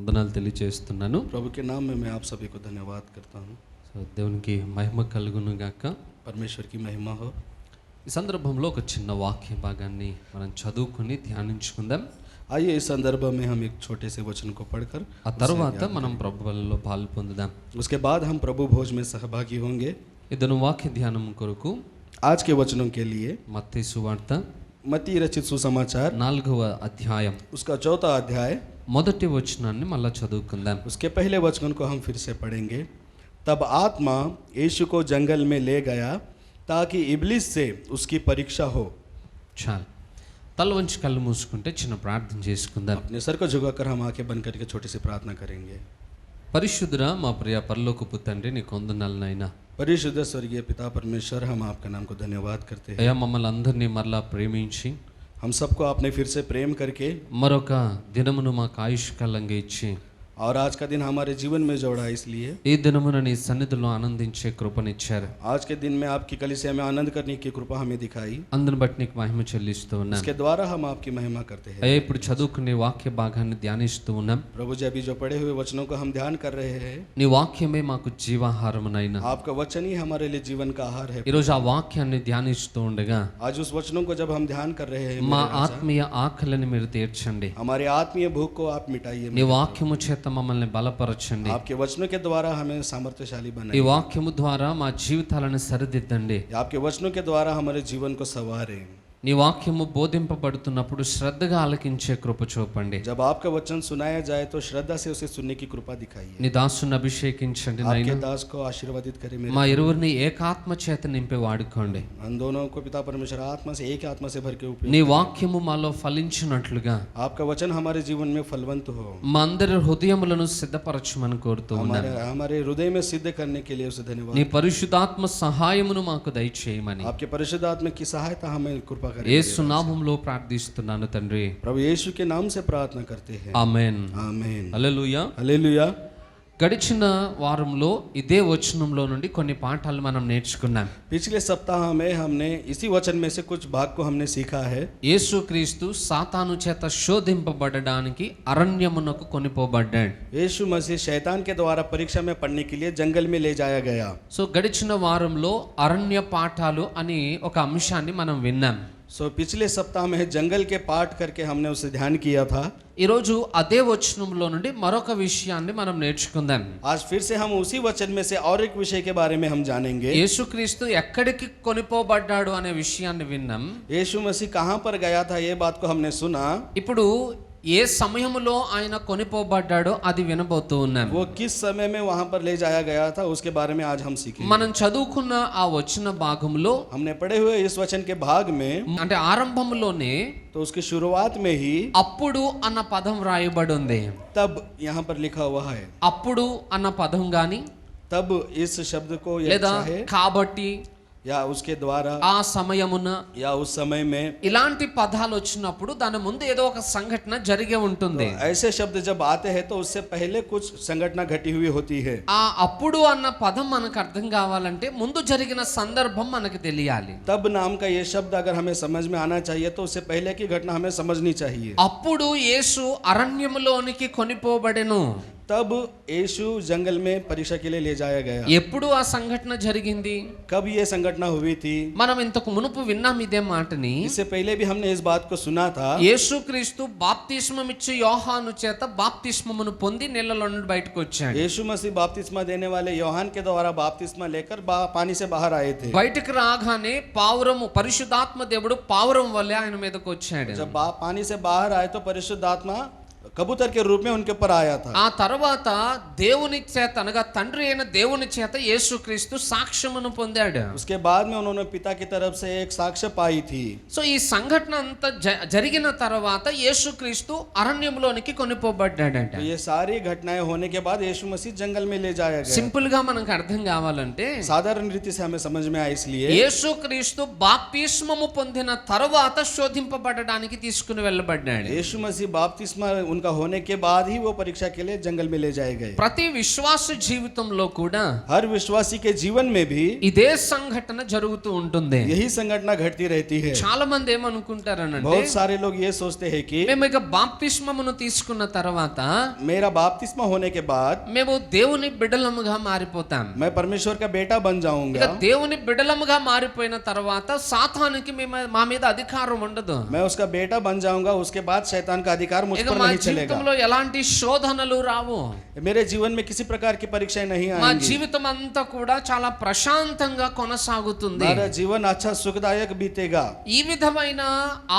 వందనాలు తెలియజేస్తున్నాను. प्रभु के नाम में मैं आप सभी को धन्यवाद करता हूँ। సో దేవునికి మహిమ కలుగును గాక. परमेश्वर की महिमा हो। ఈ సందర్భంలో ఒక చిన్న వాక్య భాగాన్ని మనం చదువుకుని ధ్యానించుకుందాం. आइए इस संदर्भ में हम एक छोटे से वचन को पढ़कर ఆ తర్వాత మనం ప్రభు బలలో పాలు పొందుదాం. उसके बाद हम प्रभु भोज में सहभागी होंगे। ఇదను వాక్య ధ్యానం కొరకు आज के वचनों के लिए మత్తయి సువార్త मत्ती रचित सुसमाचार 4వ అధ్యాయం उसका 4था अध्याय మొదటి వచనాన్ని మళ్ళా చదువుకుందాం. उसके पहले वचन को हम फिर से पढ़ेंगे। तब आत्मा यीशु को जंगल में ले गया ताकि इब्लिस से उसकी परीक्षा हो। చాలు, తల వంచి కళ్ళు మూసుకుంటే చిన్న ప్రార్థన చేసుకుందాం. अपने सर को झुकाकर हम आंखें बंद करके छोटी सी प्रार्थना करेंगे। పరిశుద్ధుడా మా ప్రియ పరలోకపు తండ్రి, నీకు వందనాలు నాయనా. परिशुद्ध स्वर्गीय पिता परमेश्वर, हम आपका नाम को धन्यवाद करते हैं। అయ్యా, మమ్మల్ని అందరినీ మరలా ప్రేమించి हम सबको आपने फिर से प्रेम करके మరొక దినమును మాకు ఆయుష్కాలంగా ఇచ్చి और आज का दिन हमारे जीवन में जोड़ा, इसलिए ఈ దినమున నీ సన్నిధిలో ఆనందించే కృపనిచ్చారు. आज के दिन में आपकी कलीसिया में आनंद करने की कृपा हमें दिखाई। అందుని బట్టి నీకు మహిమ చెల్లిస్తూ ఉన్నాం. इसके द्वारा हम आपकी महिमा करते हैं। అయ్యా, ఇప్పుడు చదువుకునే వాక్య భాగాన్ని ధ్యానిస్తూ ఉన్నాం. प्रभु जी, अभी जो पढ़े हुए वचनों को हम ध्यान कर रहे हैं। నీ వాక్యమే మాకు జీవాహారమునైనా. आपका वचन ही हमारे लिए जीवन का आहार है। ఈరోజు ఆ వాక్యాన్ని ధ్యానిస్తూ ఉండగా आज उस वचनों को जब हम ध्यान कर रहे हैं, మా मेरे राजा, ఆత్మీయ ఆకలిని మీరు తీర్చండి. हमारे आत्मीय भूख को आप मिटाइए। నీ వాక్యము చేత మమ్మల్ని బలపరచండి. आपके वचनों के द्वारा हमें सामर्थ्यशाली ఈ बनाइए। వాక్యము ద్వారా మా జీవితాలను సరిదిద్దండి. आपके वचनों के द्वारा हमारे जीवन को संवारे। నీ వాక్యము బోధింపబడుతున్నప్పుడు శ్రద్ధగా ఆలకించే కృప చూపండి. जब आपका वचन सुनाया जाए तो श्रद्धा से उसे सुनने की कृपा दिखाइए। నీ దాసుని అభిషేకించండి आपके నాయనా. दास को आशीर्वादित करें। मेरे మా ఇరువురిని ఏకాత్మ చేత నింపి వాడుకోండి. हम दोनों को पिता परमेश्वर आत्मा से एक आत्मा से भर के उपयोग। నీ వాక్యము మాలో ఫలించినట్లుగా आपका वचन हमारे जीवन में फलवंत हो। మా అందరి హృదయములను సిద్ధపరచమని కోరుతూ ఉన్నాను. हमारे हृदय में सिद्ध करने के लिए उसे धन्यवाद। నీ పరిశుద్ధాత్మ సహాయమును మాకు దయచేయమని आपके परिशुद्ध आत्मा की सहायता हमें कृपा करें। యేసు నామములో ప్రార్థిస్తున్నాను తండ్రి. प्रभु यीशु के नाम से प्रार्थना करते हैं। ఆమేన్. आमीन। హల్లెలూయా. हालेलुया। గడిచిన వారంలో ఇదే వచనంలో నుండి కొన్ని పాఠాలు మనం నేర్చుకున్నాం. पिछले सप्ताह में हमने इसी वचन में से कुछ भाग को हमने सीखा है। యేసుక్రీస్తు సాతాను చేత శోధింపబడడానికి అరణ్యమునకు కొనిపోబడ్డాడు. यीशु मसीह शैतान के द्वारा परीक्षा में पढ़ने के लिए जंगल में ले जाया गया। సో గడిచిన వారంలో అరణ్య పాఠాలు అని ఒక అంశాన్ని మనం విన్నాం. पिछले सप्ताह में जंगल के पाठ करके हमने उसे ध्यान किया था। ఈరోజు అదే వచనంలో నుండి మరొక విషయాన్ని మనం నేర్చుకుందాం. आज फिर से हम उसी वचन में से और एक विषय के बारे में हम जानेंगे। యేసుక్రీస్తు ఎక్కడికి కొనిపోబడ్డాడు అనే విషయాన్ని విన్నాం. यीशु मसीह कहाँ पर गया था, ये बात को हमने सुना। ఇప్పుడు ఏ సమయంలో ఆయన కొనిపోబడ్డాడో అది వినబోతూ ఉన్నాం. वो किस समय में वहां पर ले जाया गया था, उसके बारे में आज हम सीखेंगे। మనం చదువుకున్న ఆ వచన భాగంలో हमने पढ़े हुए इस वचन के भाग में అంటే ఆరంభంలోనే तो उसकी शुरुआत में ही అప్పుడు అన్న పదం రాయబడి ఉంది. तब यहाँ पर लिखा हुआ है। అప్పుడు అన్న పదం గాని तब इस शब्द को या లేదా चाहे కాబట్టి या उसके द्वारा ఆ సమయమున या उस समय में, ఇలాంటి పదాలు వచ్చినప్పుడు దాని ముందు ఏదో ఒక సంఘటన జరిగే ఉంటుంది. तो ऐसे शब्द जब आते हैं तो उससे पहले कुछ संघटना घटी हुई होती है। ఆ అప్పుడు అన్న పదం మనకు అర్థం కావాలంటే ముందు జరిగిన సందర్భం మనకు తెలియాలి. तब नाम का ये शब्द अगर हमें समझ में आना चाहिए तो उससे पहले की घटना हमें समझनी चाहिए। అప్పుడు యేసు అరణ్యములోనికి కొనిపోబడెను. तब यीशु जंगल में परीक्षा के लिए ले जाया गया। ఎప్పుడు ఆ సంఘటన జరిగింది? कब ये संघटना हुई थी? మనం ఇంతకు మునుపు విన్నాం ఇదే మాటని. इससे पहले भी हमने इस बात को सुना था। యేసుక్రీస్తు బాప్తిస్మమిచ్చు యోహాను చేత బాప్తిస్మమును పొంది నీళ్ళలో నుండి బయటకు వచ్చాడు. यीशु मसीह बपतिस्मा देने वाले योहान के द्वारा बपतिस्मा लेकर पानी से बाहर आए थे। బయటకు రాగానే పావురము పరిశుద్ధాత్మ దేవుడు పావురం వల్లే ఆయన మీదకి వచ్చాడు. जब पानी से बाहर आए तो परिशुद्ध आत्मा कबूतर के रूप में उनके ऊपर आया था। ఆ తర్వాత దేవుని చేత అనగా తండ్రి అయిన దేవుని చేత యేసుక్రీస్తు సాక్ష్యమును పొందాడు. उसके बाद में उन्होंने पिता की तरफ से एक साक्ष्य पाई थी। సో ఈ సంఘటన అంతా జరిగిన తర్వాత యేసుక్రీస్తు అరణ్యంలోనికి కొనిపోబడ్డాడట. तो ये सारी घटनाएं होने के बाद यीशु मसीह जंगल में ले जाया गया। సింపుల్ గా మనకు అర్థం కావాలంటే साधारण रीति से हमें समझ में आए, इसलिए యేసుక్రీస్తు బాప్తిస్మము పొందిన తర్వాత శోధింపబడడానికి తీసుకుని వెళ్ళబడ్డాడు. यीशु मसीह बपतिस्मा उनका होने के बाद ही वो परीक्षा के लिए जंगल में ले जाए गए। ప్రతి విశ్వాస జీవితంలో కూడా हर विश्वासी के जीवन में भी ఇదే సంఘటన జరుగుతూ ఉంటుంది. यही संघटना घटती रहती है। చాలా మంది ఏమనుకుంటారనంటే, बहुत सारे लोग ये सोचते हैं कि మేము ఇక బాప్తిస్మమును తీసుకున్న తర్వాత मेरा बपतिस्मा होने के बाद మేము దేవుని బిడ్డలముగా మారిపోతాం. मैं परमेश्वर का बेटा बन ఇక जाऊंगा। దేవుని బిడ్డలముగా మారిపోయిన తర్వాత సాతానుకి మా మీద అధికారం ఉండదు. मैं उसका बेटा बन जाऊंगा, उसके बाद शैतान का अधिकार मुझ ఇక पर మా नहीं चलेगा। జీవితంలో ఎలాంటి శోధనలు రావు. मेरे जीवन में किसी प्रकार की परीक्षाएं नहीं మా आएंगी। జీవితం అంతా కూడా చాలా ప్రశాంతంగా కొనసాగుతుంది. मेरा जीवन अच्छा सुखदायक बीतेगा। ఈ విధమైన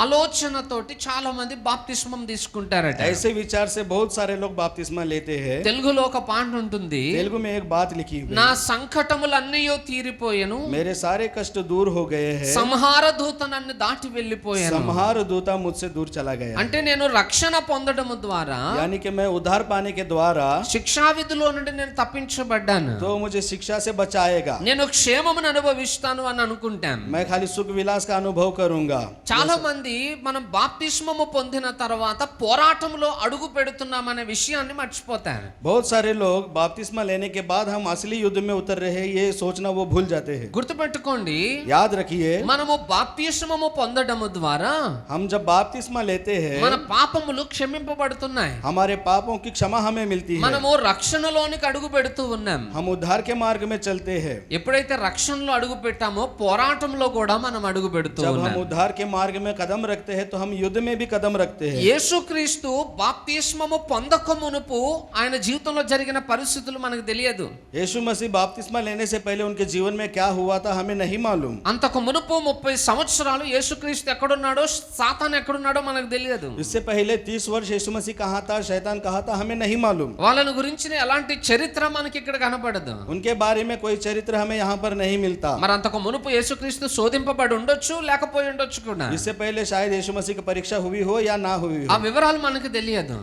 ఆలోచనతోటి చాలా మంది బాప్తిస్మం తీసుకుంటారట. ऐसे विचार से बहुत सारे लोग बपतिस्मा लेते हैं। తెలుగులో ఒక పాట ఉంటుంది, तेलुगु में एक बात लिखी हुई నా है, సంకటములన్నీ తీరిపోయెను, मेरे सारे कष्ट दूर हो गए हैं, సంహార దూత నన్ను దాటి వెళ్ళిపోయాను. संहार दूता मुझसे दूर चला गया। అంటే నేను రక్షణ పొందడము ద్వారా, यानी कि मैं उद्धार पाने के द्वारा శిక్షా విధిలో నుండి నేను తప్పించబడ్డాను, तो मुझे शिक्षा से बचाएगा। నేను క్షేమమును అనుభవిస్తాను అని అనుకుంటాం. मैं खाली सुख विलास का अनुभव करूंगा। చాలా మంది మనం బాప్తిస్మము పొందిన తర్వాత పోరాటంలో అడుగు పెడుతున్నామనే విషయాన్ని మర్చిపోతారు. बहुत सारे लोग बपतिस्मा लेने के बाद हम असली युद्ध में उतर रहे हैं, ये सोचना वो भूल जाते हैं। గుర్తుపెట్టుకోండి, याद रखिए, మనము బాప్తిస్మము పొందడము ద్వారా हम जब बपतिस्मा लेते हैं మన పాపములు క్షమింపబడుతున్నాయి. हमारे पापों की क्षमा हमें मिलती है। మనము రక్షణలోనికి అడుగు పెడుతూ ఉన్నాం. हम उद्धार के मार्ग में चलते हैं। ఎప్పుడైతే రక్షణలో అడుగు పెట్టామో పోరాటంలో కూడా మనం అడుగు పెడుతూ जब हम ఉన్నాం. उद्धार के मार्ग में कदम रखते हैं तो हम युद्ध में भी कदम रखते हैं। యేసుక్రీస్తు బాప్తిస్మము పొందక మునుపు ఆయన జీవితంలో జరిగిన పరిస్థితులు మనకు తెలియదు. यीशु मसीह बपतिस्मा लेने से पहले उनके जीवन में क्या हुआ था हमें नहीं मालूम। అంతకు మునుపు 30 సంవత్సరాలు యేసుక్రీస్తు ఎక్కడున్నాడో సాతాను ఎక్కడున్నాడో మనకు తెలియదు. इससे पहले 30 वर्ष यीशु मसीह कहाँ था, शैतान कहाँ था, हमें नहीं मालूम। వాళ్ళని గురించిన ఎలాంటి చరిత్ర మనకి ఇక్కడ కనపడదు. उनके बारे में कोई चरित्र हमें यहाँ पर नहीं मिलता। మరి అంతకు మునుపు యేసుక్రీస్తు శోధింపబడి ఉండొచ్చు, లేకపోయి ఉండొచ్చు కూడా. इससे पहले शायद यीशु मसीह की परीक्षा हुई हो या ना हुई ఆ हो, వివరాలు మనకు తెలియదు.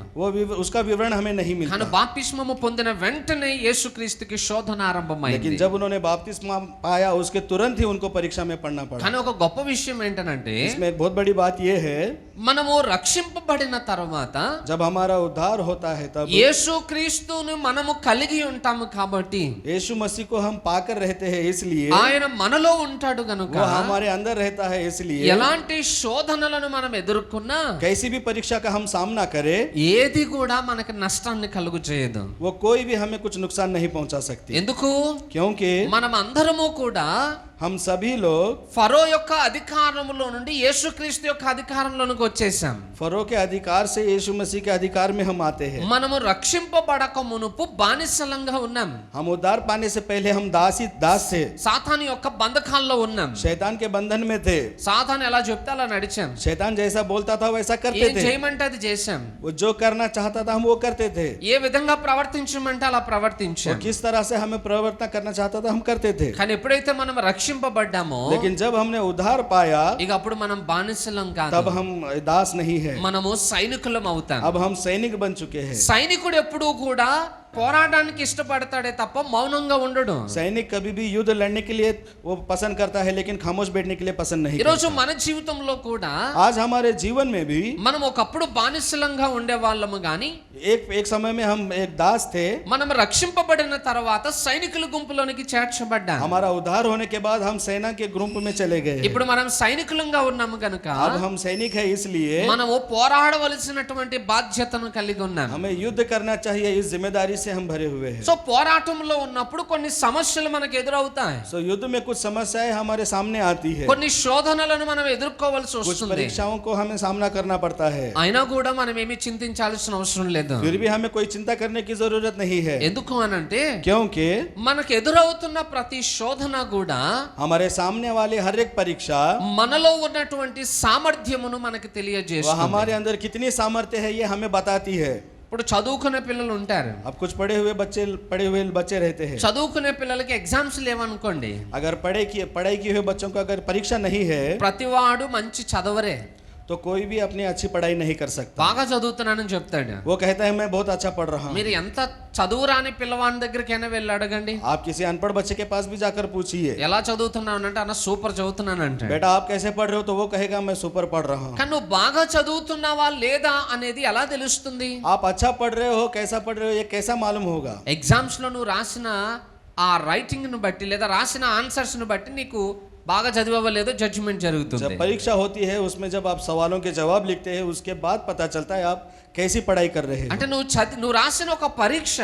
उसका विवरण हमें नहीं కానీ मिलता। బాప్తిస్మము పొందిన వెంటనే యేసుక్రీస్తుకి శోధన ఆరంభమైంది. लेकिन जब उन्होंने बपतिस्मा पाया उसके तुरंत ही उनको परीक्षा में पढ़ना पड़ा। కానీ ఒక గొప్ప విషయం ఏంటనంటే, इसमें एक बहुत बड़ी बात यह है, మనము రక్షింపబడిన తర్వాత जब हमारा उद्धार होता है तब యేసుక్రీస్తును మనము కలిగి ఉంటాము కాబట్టి, यीशु मसीह को हम पाकर रहते हैं, इसलिए ఆయన మనలో ఉంటాడు గనుక वो हमारे अंदर रहता है, इसलिए ఎలాంటి శోధనలను మనం ఎదుర్కొన్నా कैसी भी परीक्षा का हम सामना करें ఏది కూడా మనకి నష్టాన్ని కలుగు చేయదు. वो कोई भी हमें कुछ नुकसान नहीं पहुंचा सकती। ఎందుకు? क्योंकि మనం అందరము కూడా हम सभी लोग ఫరో యొక్క అధికారంలో నుండి యేసుక్రీస్తు యొక్క అధికారంలోనికి వచ్చేసాం. फरो के अधिकार से यीशु मसीह के अधिकार में हम आते हैं। మనము రక్షింపబడక మునుపు బానిసలంగా ఉన్నాం. हम उद्धार पाने से पहले हम दास थे, సాతాను యొక్క బంధకాల్లో ఉన్నాం. शैतान के बंधन में थे। సాతాను ఎలా చెప్తే అలా నడిచాం. शैतान जैसा बोलता था वैसा करते ఏం थे, చేయమంటే అది చేశాం. वो जो करना चाहता था हम वो करते थे, ఏ విధంగా ప్రవర్తించమంటే అలా वो ప్రవర్తించాం. किस तरह से हमें प्रवर्तन करना चाहता था हम करते थे। కానీ ఎప్పుడైతే మనం రక్షింపబడ్డామో लेकिन जब हमने उद्धार पाया ఇక అప్పుడు మనం బానిసలం కాదు, तब हम दास नहीं है, మనము సైనికులం అవుతాం. अब हम सैनिक बन चुके हैं। సైనికుడు ఎప్పుడూ కూడా పోరాటానికి ఇష్టపడతాడే తప్ప మౌనంగా ఉండడు. सैनिक कभी भी युद्ध लड़ने के लिए वो पसंद करता है, लेकिन खामोश बैठने के लिए पसंद नहीं ఈరోజు करता। మన జీవితంలో కూడా आज हमारे जीवन में भी మనం ఒకప్పుడు బానిసలంగా ఉండే వాళ్ళము గాని एक समय में हम एक दास थे, మనం రక్షింపబడిన తర్వాత సైనికుల గుంపులోనికి చేర్చబడ్డాం. हमारा उद्धार होने के बाद हम सेना के ग्रुप में चले गए। ఇప్పుడు మనం సైనికులంగా ఉన్నాము గనుక अब हम सैनिक है, इसलिए మనము పోరాడవలసినటువంటి బాధ్యతను కలిగి ఉన్నాం. हमें युद्ध करना चाहिए, इस जिम्मेदारी से हम भरे हुए हैं। సో పోరాటంలో ఉన్నప్పుడు కొన్ని సమస్యలు మనకు ఎదురవుతాయి, युद्ध में कुछ समस्याएं हमारे सामने आती है, కొన్ని శోధనలను మనం ఎదుర్కోవాల్సి कुछ వస్తుంది. परीक्षाओं को हमें सामना करना पड़ता है। అయినా కూడా మనం ఏమీ చింతించాల్సిన అవసరం లేదు. फिर भी हमें कोई चिंता करने की जरूरत नहीं है, ఎందుకు అనంటే क्योंकि మనకు ఎదురవుతున్న ప్రతి శోధన కూడా हमारे सामने वाले हर एक परीक्षा మనలో ఉన్నటువంటి సామర్థ్యమును మనకు वह తెలియజేస్తుంది. हमारे अंदर कितनी सामर्थ्य है ये हमें बताती है। ఇప్పుడు చదువుకునే పిల్లలు ఉంటారు, अब कुछ पढ़े हुए बच्चे रहते हैं। చదువుకునే పిల్లలకి ఎగ్జామ్స్ లేవనుకోండి, अगर पढ़ाई किए हुए बच्चों को अगर परीक्षा नहीं है ప్రతివాడు మంచి చదవరే, तो कोई भी अपनी अच्छी पढ़ाई नहीं कर सकता। బాగా చదువుతున్నానని చెప్తాడు. वो कहता है मैं बहुत अच्छा पढ़ रहा हूँ। మీరు ఎంత చదువు రాని పిల్లవాడి దగ్గరికైనా వెళ్ళి అడగండి, आप किसी अनपढ़ बच्चे के पास भी जाकर पूछिए, ఎలా చదువుతున్నావు అంటే అన్న సూపర్ చదువుతున్నాను అంటే. बेटा आप कैसे पढ़ रहे हो, तो वो कहेगा मैं सुपर पढ़ रहा हूँ। కానీ నువ్వు బాగా చదువుతున్నావా లేదా అనేది ఎలా తెలుస్తుంది? आप अच्छा पढ़ रहे हो, कैसा पढ़ रहे हो, ये कैसा मालूम होगा? ఎగ్జామ్స్ లో నువ్వు రాసిన ఆ రైటింగ్ ను బట్టి లేదా రాసిన ఆన్సర్స్ ను బట్టి నీకు బాగా చదివలేదో జడ్జిమెంట్ జరుగుతుంది. जब परीक्षा होती है उसमें जब आप सवालों के जवाब लिखते हैं, उसके बाद पता चलता है आप कैसी पढ़ाई कर रहे అంటే हैं। నువ్వు రాసిన ఒక పరీక్ష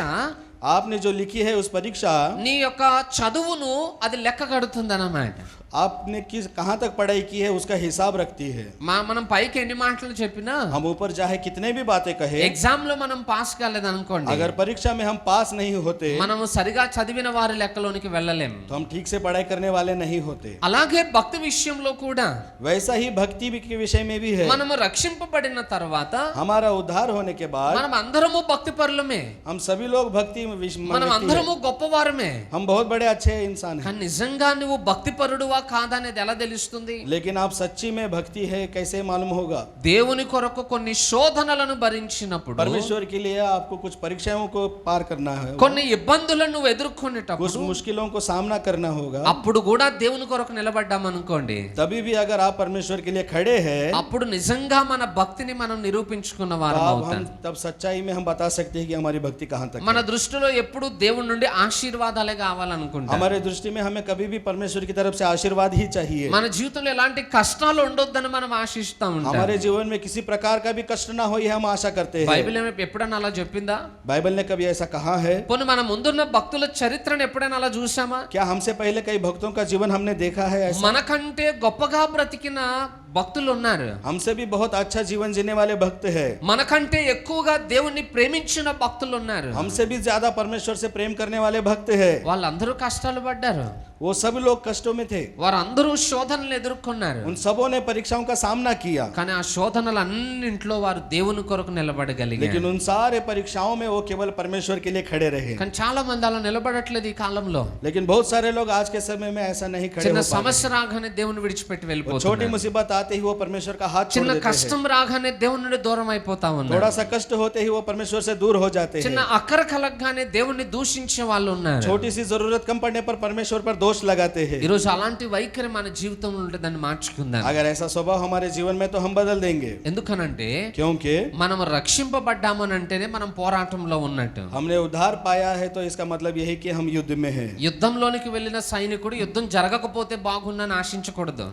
आपने जो लिखी है उस परीक्षा, నీ యొక్క చదువును అది లెక్క కడుతుంది అన్నమాట. आपने किस कहाँ तक पढ़ाई की है उसका हिसाब रखती है। మనం పైకి ఎన్ని మాటలు చెప్పినా हम ऊपर चाहे कितने भी बातें कहे, ఎగ్జామ్ లో మనం పాస్ కాలేదు అనుకోండి, अगर परीक्षा में हम पास नहीं होते మనము సరిగా చదివిన వారి లెక్కలోనికి వెళ్ళలేం. तो हम ठीक से पढ़ाई करने वाले नहीं होते। అలాగే భక్తి విషయంలో కూడా वैसा ही भक्ति के विषय में भी है। మనము రక్షింపబడిన తర్వాత हमारा उद्धार होने के बाद మనం అందరము భక్తి పరులమే, हम सभी लोग भक्ति में మనం व्यक्ति అందరము हैं। గొప్పవారమే. हम बहुत बड़े अच्छे इंसान हैं। కానీ నిజంగా నువ్వు భక్తి పరుడువా కాదా అనేది ఎలా తెలుస్తుంది? लेकिन आप सच्ची में भक्ति है कैसे मालूम होगा? దేవుని కొరకు కొన్ని శోధనలను భరించినప్పుడు, परमेश्वर के लिए आपको कुछ परीक्षाओं को पार करना है, కొన్ని ఇబ్బందులను నువ్వు कुछ ఎదుర్కొనేటప్పుడు, मुश्किलों को सामना करना होगा। అప్పుడు కూడా దేవుని కొరకు నిలబడ్డామనుకోండి, तभी भी अगर आप परमेश्वर के लिए खड़े हैं, అప్పుడు నిజంగా మన భక్తిని మనం నిరూపించుకున్న వారం అవుతాం. तब सच्चाई में हम बता सकते हैं कि हमारी भक्ति कहाँ तक మన है। దృష్టిలో ఎప్పుడు దేవుని నుండి ఆశీర్వాదాలే కావాలనుకుంటాం. हमारे दृष्टि में हमें कभी भी परमेश्वर की तरफ से आशीर्वाद ही चाहिए। మన జీవితంలో ఎలాంటి కష్టాలు ఉండొద్దని మనం ఆశిస్తా ఉంటాం. हमारे जीवन में किसी प्रकार का भी कष्ट ना हो, ये हम आशा करते हैं। బైబిల్ ఎప్పుడైనా అలా చెప్పిందా? बाइबल ने कभी ऐसा कहा है? పోనీ మన ముందున్న భక్తుల చరిత్రను ఎప్పుడైనా అలా చూసామా? क्या हमसे पहले कई भक्तों का जीवन हमने देखा है ऐसा? మనకంటే గొప్పగా బ్రతికిన భక్తులు ఉన్నారు. हमसे भी बहुत अच्छा जीवन जीने वाले भक्त हैं। మనకంటే ఎక్కువగా దేవుణ్ణి ప్రేమించిన భక్తులు ఉన్నారు. हमसे भी ज्यादा परमेश्वर से प्रेम करने वाले भक्त हैं। వాళ్ళందరూ కష్టాలు పడ్డారు, वो सब लोग कष्टों में थे, వారందరూ శోధనలు ఎదుర్కొన్నారు. उन सबों ने परीक्षाओं का सामना किया, కానీ ఆ శోధనలు అన్నింటిలో వారు దేవుని కొరకు నిలబడగలిగారు. लेकिन उन सारे परीक्षाओं में वो केवल परमेश्वर के लिए खड़े रहे। కానీ చాలా మంది అలా నిలబడట్లేదు ఈ కాలంలో. लेकिन बहुत सारे लोग आज के समय में ऐसा नहीं खड़े చిన్న हो पा रहे। సమస్య రాగానే దేవుని విడిచిపెట్టి वो छोटी వెళ్ళిపోతున్నారు. मुसीबत आते ही वो परमेश्वर का हाथ छोड़ చిన్న देते हैं। కష్టం రాగానే దేవుని నుండి దూరం అయిపోతా ఉన్నారు. थोड़ा सा कष्ट होते ही वो परमेश्वर से दूर हो जाते చిన్న हैं। అక్కర కలగగానే దేవుణ్ణి దూషించే వాళ్ళు ఉన్నారు. छोटी सी जरूरत कम पड़ने पर परमेश्वर पर दोष लगाते हैं। ఈరోజు అలాంటి వైఖరి మన జీవితంలో ఉంటే దాన్ని మార్చుకుందాం. अगर ऐसा स्वभाव हमारे जीवन में तो हम बदल देंगे, ఎందుకనంటే क्योंकि మనం రక్షింపబడ్డాము అని అంటేనే మనం పోరాటంలో ఉన్నట్టు. हमने उद्धार पाया है तो इसका मतलब यही कि हम युद्ध में हैं। యుద్ధంలోనికి వెళ్ళిన సైనికుడు యుద్ధం జరగకపోతే బాగుందని ఆశించకూడదు.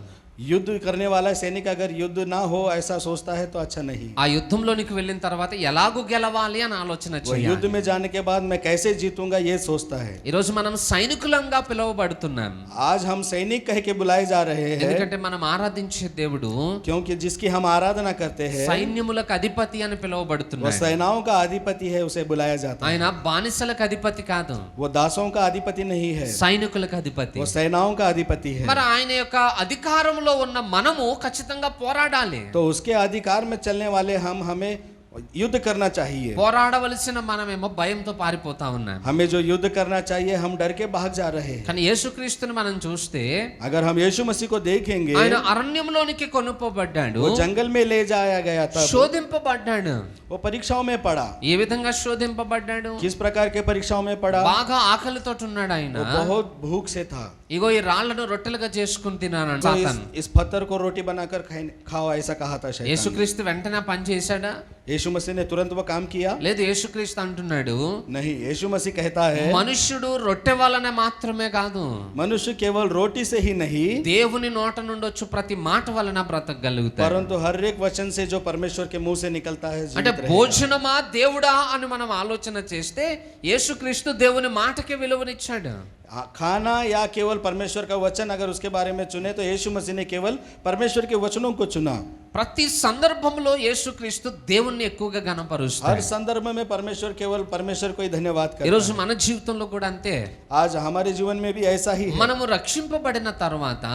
युद्ध करने वाला सैनिक अगर युद्ध ना हो ऐसा सोचता है तो अच्छा नहीं। ఆ యుద్ధంలోనికి వెళ్ళిన తర్వాత ఎలాగూ గెలవాలి అని ఆలోచన वो చేయాలి. युद्ध में जाने के बाद मैं कैसे जीतूंगा ये सोचता है। ఈరోజు మనం సైనికులంగా పిలువబడుతున్నాం. आज हम सैनिक कह के बुलाए जा रहे हैं, ఎందుకంటే మనం ఆరాధించే దేవుడు क्योंकि जिसकी हम आराधना करते हैं సైన్యములకు అధిపతి అని वो పిలువబడుతున్నాడు. सेनाओं का अधिपति है, उसे बुलाया जाता है। ఆయన బానిసలకు అధిపతి కాదు, वो दासों का अधिपति नहीं है, సైనికులకు అధిపతి. वो सेनाओं का अधिपति है। మరి ఆయన యొక్క అధికారంలో ఉన్న మనము ఖచ్చితంగా పోరాడాలి. तो उसके अधिकार में चलने वाले हमें युद्ध करना चाहिए। పోరాడవలసిన మనమేమో భయంతో పారిపోతా ఉన్నాం. हमें जो युद्ध करना चाहिए हम डर के भाग जा रहे हैं। కానీ యేసుక్రీస్తుని మనం చూస్తే अगर हम यीशु मसीह को देखेंगे, ఆయన అరణ్యంలోనికి కొనుక్కోబడ్డాడు, वो जंगल में ले जाया गया था, శోధింపబడ్డాడు. वो परीक्षाओं में पड़ा। ఏ విధంగా శోధింపబడ్డాడు? किस प्रकार के परीक्षाओं में पड़ा? బాగా ఆకలితో ఉన్నాడు ఆయన. वो बहुत भूख से था। ఇగో ఈ రాళ్లను రొట్టెలుగా చేసుకుని తినాను तो సాతాను. इस पत्थर को रोटी बनाकर खाओ ऐसा कहा था शैतान। యేసుక్రీస్తు వెంటనే పని చేశాడా? यीशु मसीह ने तुरंत वो काम किया? లేదు, యేసుక్రీస్తు అంటున్నాడు नहीं, यीशु मसीह कहता है మనుష్యుడు రొట్టె వలన మాత్రమే కాదు, मनुष्य केवल रोटी से ही नहीं దేవుని నోట నుండి వచ్చి ప్రతి మాట వలన బ్రతకగలుగుతాడు. परंतु हर एक वचन से जो परमेश्वर के मुंह से निकलता है అంటే जीवित रहेगा। భోజనమా దేవుడా అని మనం ఆలోచన చేస్తే యేసుక్రీస్తు దేవుని మాటకి విలువనిచ్చాడు. खाना या केवल परमेश्वर का वचन अगर उसके बारे में चुने तो यीशु मसीह ने केवल परमेश्वर के वचनों को चुना। ప్రతి సందర్భంలో యేసుక్రీస్తు దేవుణ్ణి ఎక్కువగా हर గణపరుస్తాడు. संदर्भ में परमेश्वर केवल परमेश्वर को ही धन्यवाद करता ఈరోజు है। మన జీవితంలో కూడా అంతే. आज हमारे जीवन में भी ऐसा ही है। మనము రక్షింపబడిన తర్వాత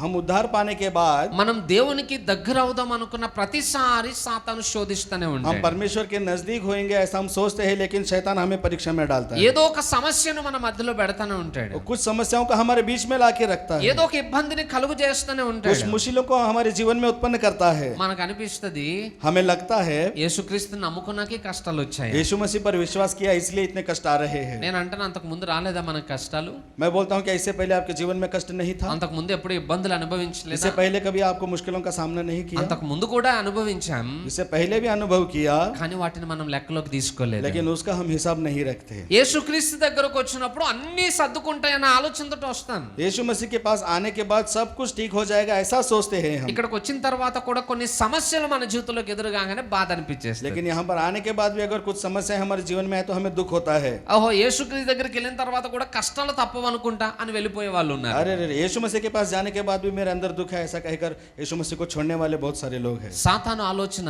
हम उद्धार पाने के बाद మనం దేవునికి దగ్గర అవుదాం అనుకున్న ప్రతిసారి సాతాను శోధిస్తూనే हम ఉంటాడు. परमेश्वर के नजदीक होंगे ऐसा हम सोचते हैं, लेकिन शैतान हमें परीक्षा में डालता है। ఏదో ఒక సమస్యను మన మధ్యలో పెడతానే ఉంటాడు. वो कुछ समस्याओं को हमारे बीच में लाके रखता है, ఏదో ఒక ఇబ్బందిని కలుగు చేస్తూనే कुछ ఉంటాడు. मुश्किलों को हमारे जीवन में उत्पन्न करता है। है, మనకు అనిపిస్తది हमें लगता है యేసుక్రీస్తుని నమ్ముకున్నాకే కష్టాలు వచ్చాయి. यीशु मसीह पर विश्वास किया इसलिए इतने कष्ट आ रहे हैं। నేను అంటాను అంతకు ముందు రాలేదా మనకు కష్టాలు? मैं बोलता हूँ कि इससे पहले आपके जीवन में कष्ट नहीं था? అంతకు ముందు ఎప్పుడు ఇబ్బందులు అనుభవించలేదా? इससे पहले कभी आपको मुश्किलों का सामना नहीं किया? అంతకు ముందు కూడా అనుభవించాం, इससे पहले भी अनुभव किया, కానీ వాటిని మనం లెక్కలోకి తీసుకోలేదు. लेकिन उसका हम हिसाब नहीं रखते। యేసుక్రీస్తు దగ్గరకు వచ్చినప్పుడు అన్నీ సర్దుకుంటాయన్న ఆలోచనతో వస్తాం. यीशु मसीह के पास आने के बाद सब कुछ ठीक हो जाएगा ऐसा सोचते हैं हम, ఇక్కడికి వచ్చిన తర్వాత కూడా కొన్ని సమస్యలు మన జీవితంలోకి ఎదురుగానే బాధ అనిపించేస్తుంది. लेकिन यहाँ पर आने के बाद भी अगर कुछ समस्या हमारे जीवन में आए तो हमें दुख होता है। ఓహో యేసుక్రీస్తు దగ్గరికి వెళ్ళిన తర్వాత కూడా కష్టాలు తప్పవు అనుకుంటా అని వెళ్ళిపోయే వాళ్ళు ఉన్నారు. अरे अरे यीशु मसीह के पास जाने के बाद भी मेरे अंदर दुख है ऐसा कहकर यीशु मसीह को छोड़ने वाले बहुत सारे लोग हैं। సాతాను ఆలోచన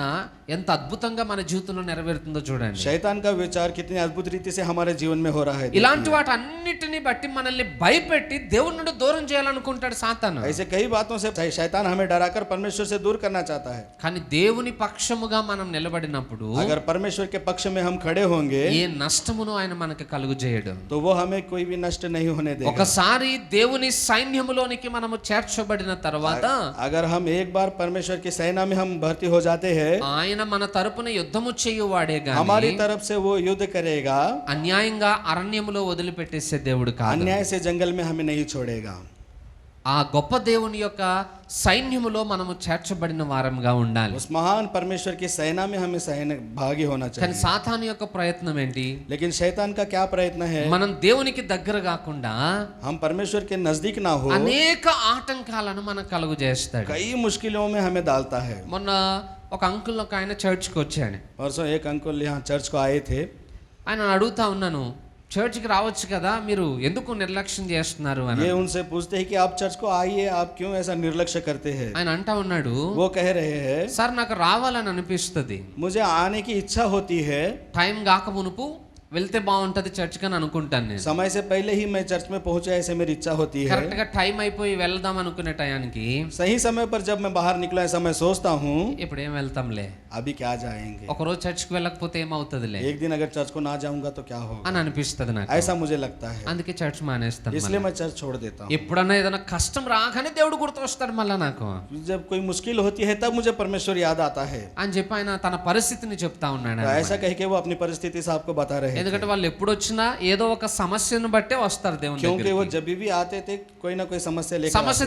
ఎంత అద్భుతంగా మన జీవితంలో నెరవేరుతుందో చూడండి. शैतान का विचार कितनी अद्भुत रीति से हमारे जीवन में हो रहा है। ఇలాంటి వాటన్నిటిని బట్టి మనల్ని భయపెట్టి దేవుని నుండి దూరం చేయాలనుకుంటాడు సాతాను. ऐसे कई बातों से शैतान हमें डराकर परमेश्वर से दूर करना चाहता है। కానీ దేవుని పక్షముగా మనం నిలబడినప్పుడు अगर परमेश्वर के पक्ष में हम खड़े होंगे ఏ నష్టమును ఆయన మనకు కలుగజేయడు. तो वो हमें कोई भी नष्ट नहीं होने देगा। ఒకసారి దేవుని సైన్యములోనికి మనము చేర్చబడిన తర్వాత अगर हम एक बार परमेश्वर की सेना में हम भर्ती हो जाते हैं, ఆయన మన తరపున యుద్ధము చేయువాడే గాని हमारी तरफ से वो युद्ध करेगा, అన్యాయంగా అరణ్యములో వదిలిపెట్టేసే దేవుడు కాదు. अन्याय से जंगल में हमें नहीं छोड़ेगा। ఆ గొప్ప దేవుని యొక్క సైన్యములో మనము చేర్చబడిన వారంగా ఉండాలి. उस महान परमेश्वर की सेना में हमें भागी होना కానీ चाहिए। సాతాను యొక్క ప్రయత్నం ఏంటి? लेकिन शैतान का क्या प्रयत्न है? మనం దేవునికి దగ్గర కాకుండా हम परमेश्वर के नजदीक ना हो, అనేక ఆటంకాలను మనకు కలుగు చేస్తాడు. कई मुश्किलों में हमें डालता है। మొన్న ఒక అంకుల్ ఒక ఆయన చర్చ్కి వచ్చాడు. परसों एक अंकल यहाँ चर्च को आए थे। ఆయన అడుగుతా ఉన్నాను, చర్చ్కి రావచ్చు కదా, మీరు ఎందుకు నిర్లక్ష్యం చేస్తున్నారు అని. ये उनसे पूछते हैं कि आप चर्च को आइए, आप क्यों ऐसा निर्लक्ष्य करते हैं? ఆయన అంటా ఉన్నాడు, वो कह रहे हैं, సార్ నాకు రావాలని అనిపిస్తుంది, मुझे आने की इच्छा होती है, టైం కాక మునుపు వెళ్తే బాగుంటది చర్చ్కి అని అనుకుంటాను నేను. समय से पहले ही मैं चर्च में पहुंचे ऐसे मेरी इच्छा होती है। కరెక్ట్ గా టైం అయిపోయి వెళ్దాం అనుకునే టయానికి सही समय पर जब मैं बाहर निकला ऐसा मैं सोचता हूँ, ఇప్పుడు ఏం వెళ్తాంలే, अभी क्या जाएंगे, ఒక రోజు చర్చ్కి వెళ్ళకపోతే ఏమవుతుందిలే एक दिन अगर चर्च को ना जाऊंगा तो क्या होगा, అని అనిపిస్తుంది నాకు. ऐसा मुझे लगता है। అందుకే చర్చ్ మానేస్తాను. इसलिए मैं चर्च छोड़ देता हूँ। ఎప్పుడన్నా ఏదైనా కష్టం రాగానే దేవుడు గుర్తొస్తాడు మళ్ళా నాకు जब कोई मुश्किल होती है तब मुझे परमेश्वर याद आता है। అని చెప్పి ఆయన తన పరిస్థితిని చెప్తా ఉన్నాడు. तो ऐसा कह के वो अपनी परिस्थिति से आपको बता रहे हैं, ఎందుకంటే వాళ్ళు ఎప్పుడు వచ్చినా ఏదో ఒక సమస్యను బట్టే వస్తారు దేవుని क्योंकि దగ్గరికి. वो जब भी आते थे कोई ना कोई समस्या लेकर సమస్య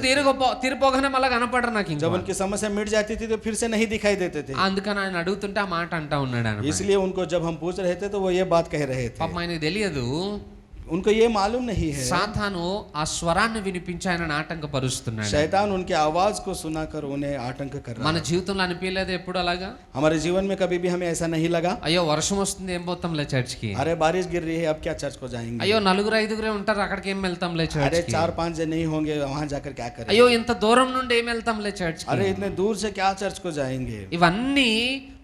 తీరిపోగానే మళ్ళీ కనపడరు నాకు ఇంకా. जब उनकी समस्या मिट जाती थी तो फिर से नहीं दिखाई देते थे। అందుకని ఆయన అడుగుతుంటే ఆ మాట అంటా ఉన్నాడు ఆయన. इसलिए उनको जब हम पूछ रहे थे तो वो ये बात कह रहे थे, పాపం ఆయనకి తెలియదు, उनको ये मालूम नहीं है సాతాను ఆ స్వరాన్ని వినిపించి ఆయనను ఆటంకపరుస్తున్నాడు. शैतान उनके आवाज को सुनाकर उन्हें आतंक कर रहा మన है। జీవితంలో అనిపించలేదు ఎప్పుడు అలాగా? हमारे जीवन में कभी भी हमें ऐसा नहीं लगा, అయ్యో వర్షం వస్తుంది ఏం పోతాంలే చర్చ్కి, अरे बारिश गिर रही है अब क्या चर्च को जाएंगे, అయ్యో నలుగురు ఐదుగురే ఉంటారు అక్కడికి ఏం వెళ్తాంలే अरे చర్చ్కి, 4-5 जन नहीं होंगे वहां जाकर क्या करें, అయ్యో ఇంత దూరం నుండి ఏం వెళ్తాంలే చర్చ్కి. अरे इतने दूर से क्या चर्च को जाएंगे। ఇవన్నీ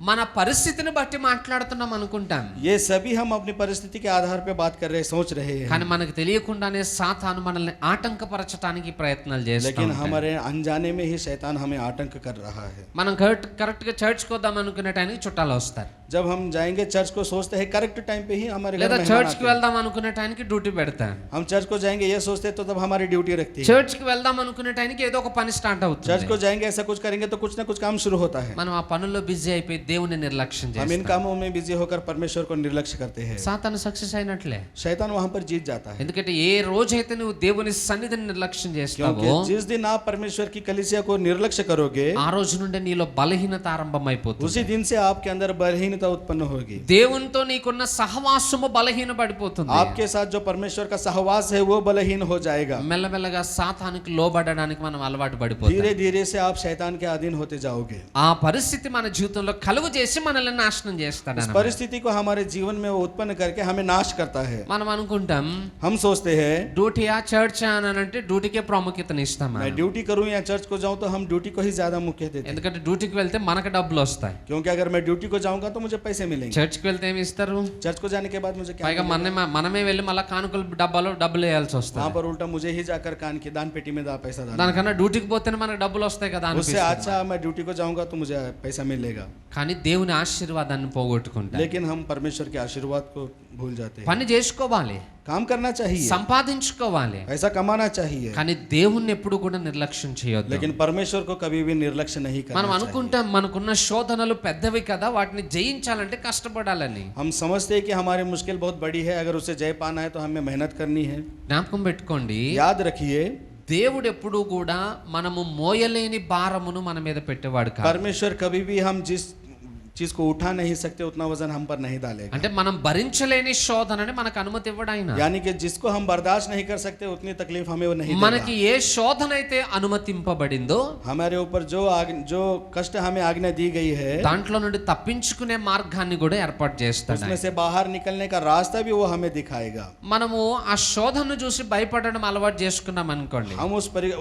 మన పరిస్థితిని బట్టి మాట్లాడుతున్నాం అనుకుంటాం, ये सभी हम अपनी परिस्थिति के आधार पे बात कर रहे सोच रहे हैं, కానీ మనకు తెలియకుండానే సాతాను మనల్ని ఆటంకపరచడానికి ప్రయత్నాలు చేస్తాం. लेकिन हमारे अनजाने में ही शैतान हमें आतंक कर रहा है। మనం కరెక్ట్ గా చర్చ్కి వద్దాం అనుకునే టైంకి చుట్టాలు వస్తారు, जब हम जाएंगे चर्च को सोचते हैं करेक्ट टाइम पे ही हमारे घर లేదా मेहमान చర్చ్కి आते हैं। వెళ్దాం అనుకునే టైంకి డ్యూటీ పెడతాను. हम चर्च को जाएंगे ये सोचते हैं तो तब हमारी ड्यूटी रखती है। చర్చ్కి వెళ్దాం అనుకునే టైంకి ఏదో ఒక పని స్టార్ట్ चर्च అవుతుంది. को जाएंगे ऐसा कुछ करेंगे तो कुछ ना कुछ काम शुरू होता है। మనం ఆ పనుల్లో బిజీ అయిపోయి దేవుని నిర్లక్ష్యం हम इन చేస్తాం. कामों में बिजी होकर परमेश्वर को निर्लक्ष्य करते हैं। సాతాను సక్సెస్ అయినట్లే. शैतान वहां पर जीत जाता है, ఎందుకంటే ఏ రోజైతే నువ్వు దేవుని సన్నిధిని నిర్లక్ష్యం చేస్తావో क्योंकि जिस दिन आप परमेश्वर की कलीसिया को निर्लक्ष्य करोगे ఆ రోజు నుండి నీలో బలహీనత ఆరంభమైపోతుంది. उसी दिन से आपके अंदर बलहीनता उत्पन्न होगी। దేవునితో నీకున్న సహవాసము బలహీన పడిపోతుంది. आपके साथ जो परमेश्वर का सहवास है वो बलहीन हो जाएगा। మెల్లమెల్లగా సాతానికి లోబడడానికి మనం అలవాటు పడిపోతాం. धीरे धीरे से आप शैतान के अधीन होते जाओगे। ఆ పరిస్థితి మన జీవితంలో కలుగు చేసి మనల్ని నాశనం చేస్తాడు. इस परिस्थिति को हमारे जीवन में वो उत्पन्न करके हमें नाश करता है। మనం అనుకుంటాం हम सोचते हैं డ్యూటీయా చర్చ్ అని అంటే డ్యూటీకే ప్రాముఖ్యతని ఇస్తాం. मैं ड्यूटी करूं या चर्च को जाऊं तो हम ड्यूटी को ही ज्यादा मुख्य देते हैं, ఎందుకంటే డ్యూటీకి వెళ్తే మనకు డబ్బులు వస్తాయి. क्योंकि अगर मैं ड्यूटी को जाऊंगा तो मुझे पैसे मिलेंगे। చర్చ్కి వెళ్తే ఏమి ఇస్తారు? चर्च को जाने के बाद मुझे क्या పైగా మనమే వెళ్ళి మళ్ళీ కానుకలు డబ్బులు వేయాల్సి वहां వస్తుంది. पर उल्टा मुझे ही जाकर कान की दान पेटी में पैसा डालना। దానికన్నా డ్యూటీకి పోతేనే మనకు డబ్బులు వస్తాయి కదా उससे అనిపిస్తుంది. अच्छा मैं ड्यूटी को जाऊंगा तो मुझे पैसा मिलेगा, కానీ దేవుని ఆశీర్వాదాన్ని పోగొట్టుకుంటాం. लेकिन हम परमेश्वर के आशीर्वाद को भूल जाते हैं। పని చేసుకోవాలి, काम करना चाहिए, సంపాదించుకోవాలి. पैसा कमाना चाहिए, కానీ దేవుణ్ణి ఎప్పుడు కూడా నిర్లక్ష్యం చేయొద్దు. लेकिन परमेश्वर को कभी भी निर्लक्ष्य नहीं మనం करना चाहिए। అనుకుంటాం మనకున్న శోధనలు పెద్దవి కదా, వాటిని జయించాలంటే కష్టపడాలని. हम समझते हैं कि हमारी मुश्किल बहुत बड़ी है, अगर उसे जय पाना है तो हमें मेहनत करनी है। జ్ఞాపకం పెట్టుకోండి, याद रखिए, దేవుడు ఎప్పుడు కూడా మనము మోయలేని భారమును మన మీద పెట్టేవాడు కాదు. परमेश्वर कभी भी हम जिस चीज को उठा नहीं सकते उतना वजन हम पर नहीं डालेगा। అంటే మనం భరించలేని శోధనని మనకు అనుమతి ఇవ్వడు ఆయన. यानी कि जिसको हम बर्दाश्त नहीं कर सकते उतनी तकलीफ हमें वो नहीं మనకి देगा। ఏ శోధన అయితే అనుమతింపబడిందో हमारे ऊपर जो कष्ट हमें आज्ञा दी गई है, దాంట్లో నుండి తప్పించుకునే మార్గాన్ని కూడా ఏర్పాటు చేస్తాడు उसमें ఆయన. से बाहर निकलने का रास्ता भी वो हमें दिखाएगा। మనము ఆ శోధనను చూసి భయపడడం అలవాటు చేసుకున్నాం అనుకోండి, हम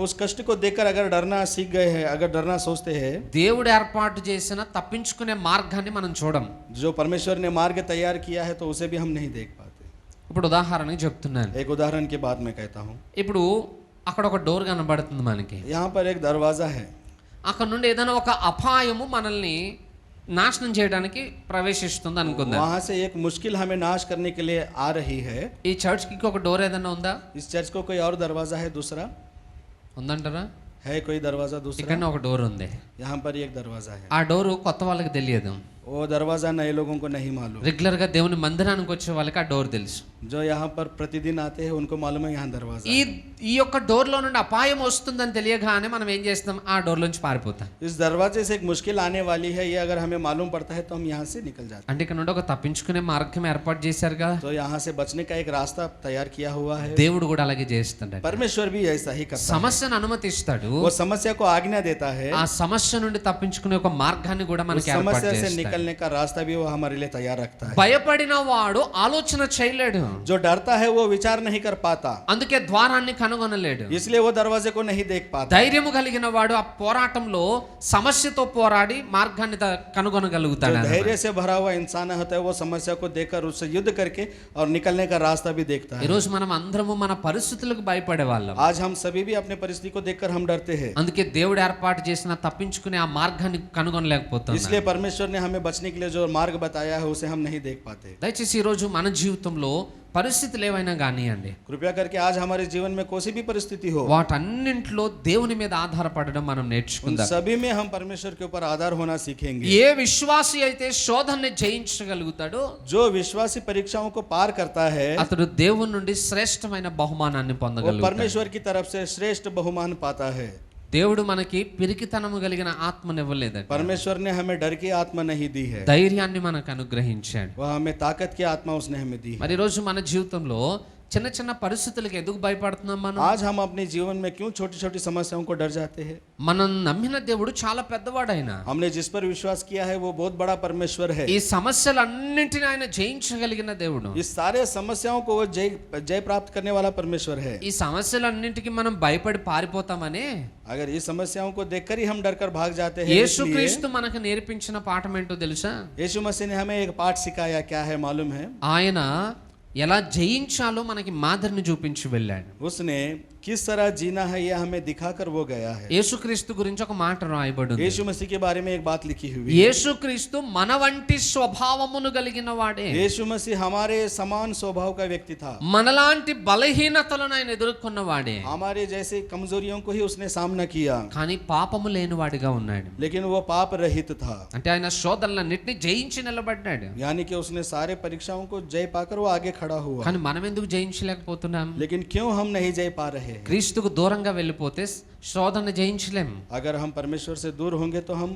उस कष्ट को देखकर अगर डरना सीख गए हैं, अगर डरना सोचते हैं, దేవుడు ఏర్పాటు చేసిన తప్పించుకునే మార్గాన్ని మనం చూడం. जो परमेश्वर ने मार्ग तैयार किया है तो उसे भी हम नहीं देख पाते। ఇప్పుడు ఉదాహరణకి చెప్తున్నాను, एक उदाहरण की बात मैं कहता हूँ। ఇప్పుడు అక్కడ ఒక డోర్ కనబడుతుంది మనకి, यहाँ पर एक दरवाजा है, అక్కడ నుండి ఏదైనా ఒక అపాయము మనల్ని నాశనం చేయడానికి ప్రవేశిస్తుంది అనుకుందాం. वहाँ से एक मुश्किल हमें नाश करने के लिए आ रही है। ఈ చర్చ్కి ఒక డోర్ ఏదైనా ఉందా? इस चर्च को कोई और दरवाजा है दूसरा? ఉందంటారా? है कोई दरवाजा दूसरा? ఇక్కడ ఒక డోర్ ఉంది. यहाँ पर एक दरवाजा है। ఆ డోరు కొత్త వాళ్ళకి తెలియదు, वो दरवाजा नए लोगों को नहीं मालूम। రెగ్యులర్ గా దేవుని మందిరానికి వచ్చే వాళ్ళకి ఆ డోర్ తెలుసు. जो यहाँ पर प्रतिदिन आते हैं उनको मालूम है यहाँ दरवाजा ఈ है। ఈ యొక్క డోర్ లో నుండి అపాయం వస్తుందని తెలియగానే మనం ఏం చేస్తాం? ఆ డోర్ నుంచి పారిపోతాం. इस दरवाजे से एक मुश्किल आने वाली है, ये अगर हमें मालूम पड़ता है तो हम यहाँ से निकल जाते అంటే ఇక్కడ నుండి ఒక తప్పించుకునే మార్గం ఏర్పాటు చేశారుగా. हैं। तो यहाँ से बचने का एक रास्ता तैयार किया हुआ है। దేవుడు కూడా అలాగే చేస్తాడు. परमेश्वर भी ऐसा ही करता है। సమస్యను అనుమతిస్తాడు, वो समस्या को आज्ञा देता है, ఆ సమస్య నుండి తప్పించుకునే ఒక మార్గాన్ని కూడా उस మనకి ఏర్పాటు समस्या से చేస్తాడు. निकलने का रास्ता भी वो हमारे लिए तैयार रखता है। భయపడిన వాడు ఆలోచన చేయలేడు, जो डरता है वो विचार नहीं कर पाता, అందుకే ద్వారాన్ని కనుగొనలేడు. इसलिए वो दरवाजे को नहीं देख पाता। ధైర్యము కలిగిన వాడు ఆ పోరాటంలో సమస్యతో పోరాడి మార్గాన్ని కనుగొనగలుగుతాడు. जो धैर्य से भरा हुआ इंसान होता है वो समस्या को देखकर उससे युद्ध करके और निकलने का रास्ता भी देखता है। ఈరోజు మనం అందరము మన పరిస్థితులకు భయపడే వాళ్ళం, आज हम सभी भी अपने परिस्थिति को देखकर हम डरते हैं, అందుకే దేవుడు ఏర్పాటు చేసిన తప్పించుకునే ఆ మార్గాన్ని కనుగొనలేకపోతున్నాం. इसलिए परमेश्वर ने हमें बचने के लिए जो मार्ग बताया है उसे हम नहीं देख पाते। దయచేసి ఈరోజు మన జీవితంలో పరిస్థితులు ఏవైనా కానివ్వండి, कृपया करके आज हमारे जीवन में कोई भी परिस्थिति हो, వాటన్నింటిలో దేవుని మీద ఆధారపడడం మనం उन నేర్చుకుందాం. सभी में हम परमेश्वर के ऊपर आधार होना सीखेंगे। ఏ విశ్వాసి అయితే శోధనని జయించగలుగుతాడో जो विश्वासी परीक्षाओं को पार करता है అతడు దేవుని నుండి శ్రేష్టమైన బహుమానాన్ని वो పొందగలుగుతాడు. परमेश्वर की तरफ से श्रेष्ठ बहुमान पाता है। దేవుడు మనకి పిరికితనము కలిగిన ఆత్మనివ్వలేదండి, परमेश्वर ने हमें डर की आत्मा नहीं दी है, ధైర్యాన్ని మనకు అనుగ్రహించాడు. वह हमें ताकत की आत्मा उसने हमें दी है। మరి రోజు మన జీవితంలో చిన్న చిన్న పరిస్థితులకు ఎందుకు భయపడుతున్నాం? మనం आज हम अपने जीवन में क्यों छोटी छोटी समस्याओं को डर जाते हैं? మనం నమ్మిన దేవుడు చాలా పెద్దవాడైన, हमने जिस पर विश्वास किया है वो बहुत बड़ा परमेश्वर है। ఈ సమస్యలన్నింటినీ ఆయన జయించగలిగిన దేవుడు. इस सारे समस्याओं को वो जय प्राप्त करने वाला परमेश्वर है। ఈ సమస్యలన్నింటికి మనం భయపడి పారిపోతామని अगर इस समस्याओं को देखकर ही हम डरकर भाग जाते हैं, యేసుక్రీస్తు మనకు నేర్పించిన పాఠం ఏంటో తెలుసా? यीशु मसीह ने हमें एक पाठ सिखाया, क्या है मालूम है? ఆయన ఎలా జయించాలో మనకి మాదిరిని చూపించి వెళ్ళాడు. उसने किस तरह जीना है यह हमें दिखाकर वो गया है। యేసుక్రీస్తు గురించి ఒక మాట రాయబడి ఉంది. यीशु मसीह के बारे में एक बात लिखी हुई है। యేసుక్రీస్తు మన వంటి స్వభావమును కలిగిన వాడే, यीशु मसीह हमारे समान स्वभाव का व्यक्ति था, మనలాంటి బలహీనతలను ఆయన ఎదుర్కొన్నవాడే, हमारे जैसे कमजोरियों को ही उसने सामना किया, కానీ పాపము లేనివాడిగా ఉన్నాడు. लेकिन वो पाप रहित था। అంటే ఆయన శోధనలన్నింటినీ జయించి నిలబడ్డాడు. यानी कि उसने सारे परीक्षाओं को जय पाकर वो आगे खड़ा हुआ। కానీ మనం ఎందుకు జయించలేకపోతున్నాం? लेकिन क्यों हम नहीं जय पा रहे हैं? క్రీస్తుకు దూరంగా వెళ్ళిపోతే శోధన జయించలేం. अगर हम परमेश्वर से दूर होंगे तो हम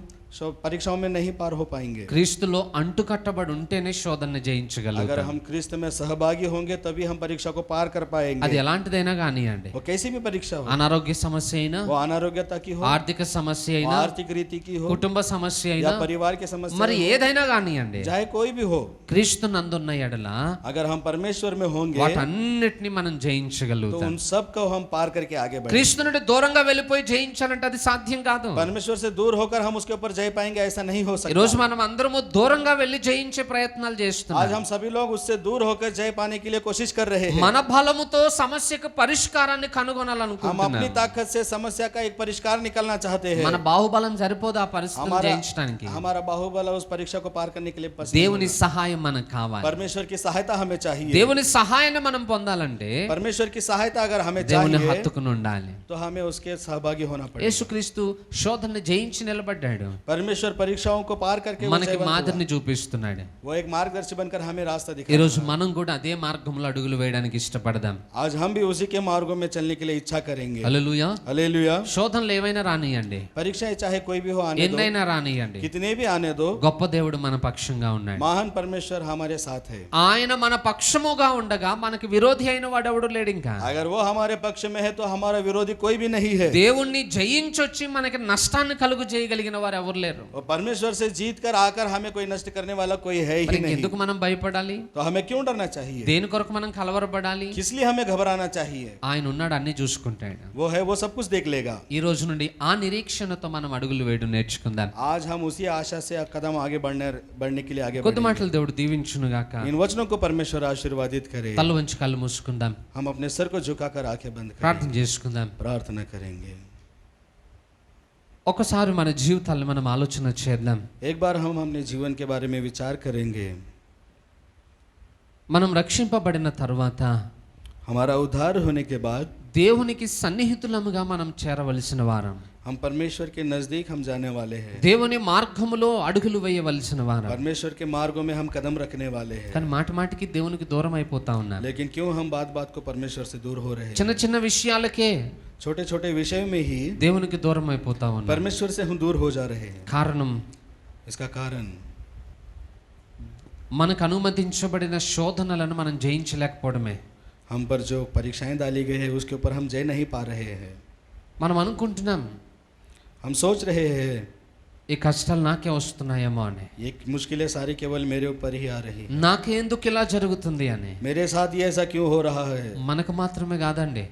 परीक्षाओं में नहीं पार हो पाएंगे। క్రీస్తులో అంటుకట్టబడి ఉంటేనే శోధన अगर జయించగలుగుతాం. हम क्रिस्त में सहभागी होंगे तभी हम परीक्षा को पार कर అది पाएंगे। ఎలాంటిదైనా కానివ్వండి, वो कैसी भी परीक्षा हो, అనారోగ్య సమస్య అయినా, वो अनारोग्यता की हो, ఆర్థిక సమస్య అయినా, आर्थिक रीति की हो, కుటుంబ సమస్య या అయినా, परिवार की समस्या మరి ఏదైనా కానివ్వండి, चाहे कोई भी हो, క్రీస్తు నందున్న ఎడల अगर हम परमेश्वर में होंगे వాటన్నిటిని మనం तो జయించగలుగుతాం. उन सब को हम पार करके आगे बढ़ें। క్రీస్తు నుండి దూరంగా వెళ్ళిపోయి జయించాలంటే అది సాధ్యం కాదు. परमेश्वर से दूर होकर हम उसके ऊपर जय पाएंगे, ऐसा नहीं हो ఈ రోజు सकता। మనం అందరము దూరంగా వెళ్ళి జయించే ప్రయత్నాలు आज చేస్తున్నాం. हम सभी लोग उससे दूर होकर जय पाने के लिए कोशिश कर रहे हैं। మన బలముతో సమస్యకు పరిష్కారాన్ని हम కనుగొనాలనుకుంటున్నాం. अपनी ताकत से समस्या का एक परिष्कार निकालना चाहते हैं। మన బాహుబలం సరిపోదు ఆ పరిస్థితిని हमारा జయించడానికి. हमारा बाहुबल उस परीक्षा को पार करने के लिए बस దేవుని नहीं సహాయం మనకు होगा। కావాలి. परमेश्वर की सहायता हमें चाहिए। దేవుని సహాయాన్ని మనం పొందాలంటే परमेश्वर की सहायता अगर हमें దేవుని चाहिए హత్తుకుని ఉండాలి. तो हमें उसके सहभागी होना पड़ेगा। యేసుక్రీస్తు శోధనని జయించి నిలబడ్డాడు. परमेश्वर परीक्षाओं को पार करके वो మనకి जयवंत हुआ। మాదిరిని చూపిస్తున్నాడు. वो एक मार्गदर्शी बनकर हमें रास्ता ఈ दिखाता రోజు మనం కూడా అదే మార్గంలో అడుగులు వేయడానికి ఇష్టపడదాం. है। आज हम भी उसी के मार्गों में चलने के लिए इच्छा करेंगे। హల్లెలూయా. हालेलुया। శోధనలు ఏవైనా రానియండి, परीक्षाएं चाहे कोई भी हो आने दो, ఎన్నైనా రానియండి, कितने भी आने दो, గొప్ప దేవుడు మన పక్షంగా ఉన్నాడు. महान परमेश्वर हमारे साथ है। ఆయన మన పక్షముగా ఉండగా మనకి విరోధి అయిన వాడెవడు లేడు. ఇంకా अगर वो हमारे पक्ष में है तो हमारा विरोधी कोई भी नहीं है। దేవుణ్ణి జయించొచ్చి మనకి నష్టాన్ని కలుగు చేయగలిగిన వారు ఎవరు లేరు. और परमेश्वर से जीत कर आकर हमें कोई नष्ट करने वाला कोई है మరి ही नहीं। ఎందుకు మనం భయపడాలి? तो हमें क्यों डरना चाहिए? దేని కొరకు మనం కలవరపడాలి? किस लिए हमें घबराना चाहिए? ఆయన ఉన్నాడు, అన్ని చూసుకుంటాడు. वो है, वो सब कुछ देख लेगा। ఈ రోజు నుండి ఆ నిరీక్షణతో మనం అడుగులు వేయడం నేర్చుకుందాం. आज हम उसी आशा से कदम आगे बढ़ने के लिए आगे కొద్ది बढ़ेंगे। మాటలు దేవుడు దీవించును గాక. इन वचनों को परमेश्वर आशीर्वादित करे। తల వంచి కళ్ళు మూసుకుందాం, हम अपने सर को झुकाकर आंखें बंद करें, ప్రార్థన చేసుకుందాం. प्रार्थना करेंगे। ఒకసారి మన జీవితాలను మనం ఆలోచన చేద్దాం. एक बार हम अपने जीवन के बारे में विचार करेंगे। మనం రక్షింపబడిన తర్వాత हमारा उद्धार होने के बाद దేవునికి సన్నిహితులముగా మనం చేరవలసిన వారం. हम परमेश्वर के नजदीक हम जाने वाले हैं। దేవుని మార్గములో అడుగులు వేయవలసిన వారం. परमेश्वर के मार्गों में हम कदम रखने वाले हैं। కానీ మాటి మాటికి దేవునికి దూరం అయిపోతా ఉన్నాం. लेकिन क्यों हम बात बात को परमेश्वर से दूर हो रहे हैं? చిన్న చిన్న విషయాలకే छोटे छोटे विषय में ही దేవునికి దూరం అయిపోతా ఉన్నాం. परमेश्वर से हम दूर हो जा रहे हैं। కారణం इसका कारण మనకు అనుమతించబడిన శోధనలను మనం జయించలేకపోవడమే. हम पर जो परीक्षाएं डाली गई है उसके ऊपर हम जय नहीं पा रहे हैं। మనం అనుకుంటున్నాం हम सोच रहे हैं ఈ కష్టాలు నాకే వస్తున్నాయేమో అని, ये मुश्किलें सारी केवल मेरे ऊपर ही आ रही हैं। నాకే ఎందుకు ఇలా జరుగుతుంది అని. मेरे साथ ये ऐसा क्यों हो रहा है? మనకు మాత్రమే కాదండి,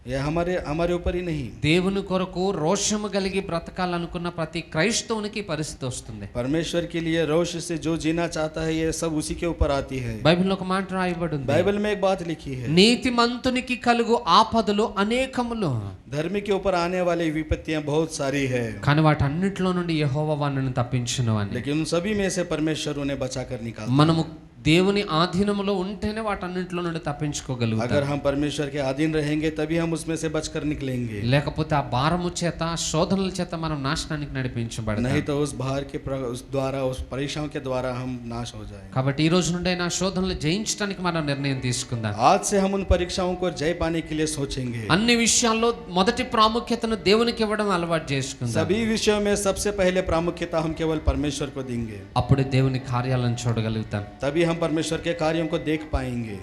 ये हमारे ऊपर ही नहीं, దేవుని కొరకు రోషము కలిగి బ్రతకాలనుకున్న ప్రతి క్రైస్తవునికి పరిస్థితి వస్తుంది. परमेश्वर के लिए रोष से जो जीना चाहता है ये सब उसी के ऊपर आती है। బైబిల్లో ఒక మాట రాయబడి ఉంది, बाइबल में एक बात लिखी है, నీతిమంతునికి కలుగు ఆపదలు అనేకములు, धर्मी के ऊपर आने वाली विपत्तियां बहुत सारी है, కానీ వాటన్నిటిలో నుండి యెహోవా వారిని తప్పించును అని. लेकिन उन सभी में से परमेश्वर उन्हें बचा कर निकालता है। మనము దేవుని ఆధీనములో ఉంటేనే వాటన్నిటిలో నుండి తప్పించుకోగలుగుతాం. अगर हम परमेश्वर के अधीन रहेंगे तभी हम उसमें से बचकर निकलेंगे, లేకపోతే ఆ భారము చేత శోధనల చేత మనం నాశనానికి నడిపించబడతాం. नहीं तो उस भार के उस द्वारा उस परीक्षाओं के द्वारा हम नाश हो जाएंगे। కాబట్టి ఈ రోజు నుండి నా శోధనలు జయించడానికి మనం నిర్ణయం తీసుకుందాం. आज से हम उन परीक्षाओं को जय पाने के लिए सोचेंगे। అన్ని విషయాల్లో మొదటి ప్రాముఖ్యతను దేవునికి ఇవ్వడం అలవాటు చేసుకుందాం. सभी विषयों में सबसे पहले प्रामुख्यता हम केवल परमेश्वर को देंगे, అప్పుడు దేవుని కార్యాలను చూడగలుగుతాం. तभी हम परमेश्वर के कार्यों को देख पाएंगे।